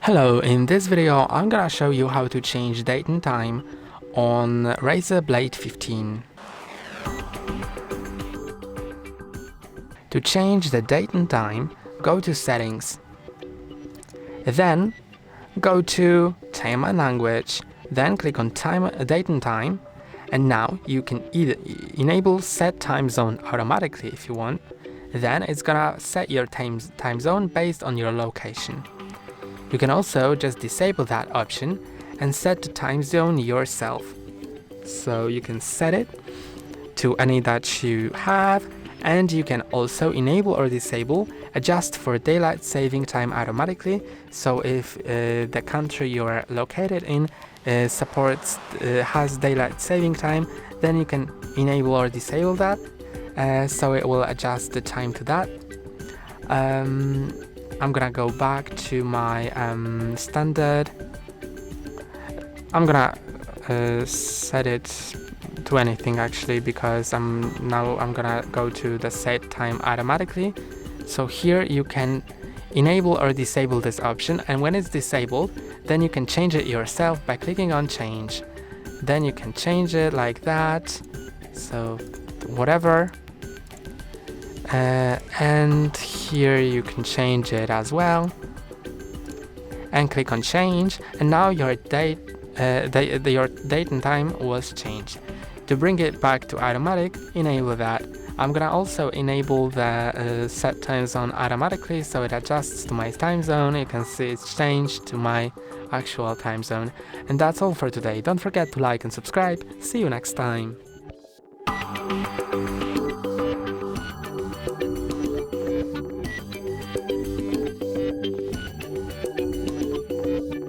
Hello, in this video I'm gonna show you how to change date and time on RAZER Blade 15. To change the date and time, go to Settings. Then go to Time and Language, then click on Date and Time, and now you can either enable Set Time Zone automatically if you want. Then it's gonna set your time zone based on your location. You can also just disable that option and set the time zone yourself. So you can set it to any that you have, and you can also enable or disable adjust for daylight saving time automatically. So if the country you are located in has daylight saving time, then you can enable or disable that, so it will adjust the time to that. I'm gonna go back to my standard. I'm gonna set it to anything actually, because I'm gonna go to the set time automatically. So here you can enable or disable this option, and when it's disabled, then you can change it yourself by clicking on change. Then you can change it like that, so whatever. And here you can change it as well, and click on change, and now your date and time was changed. To bring it back to automatic, enable that. I'm gonna also enable the set time zone automatically, so it adjusts to my time zone. You can see it's changed to my actual time zone. And that's all for today. Don't forget to like and subscribe. See you next time.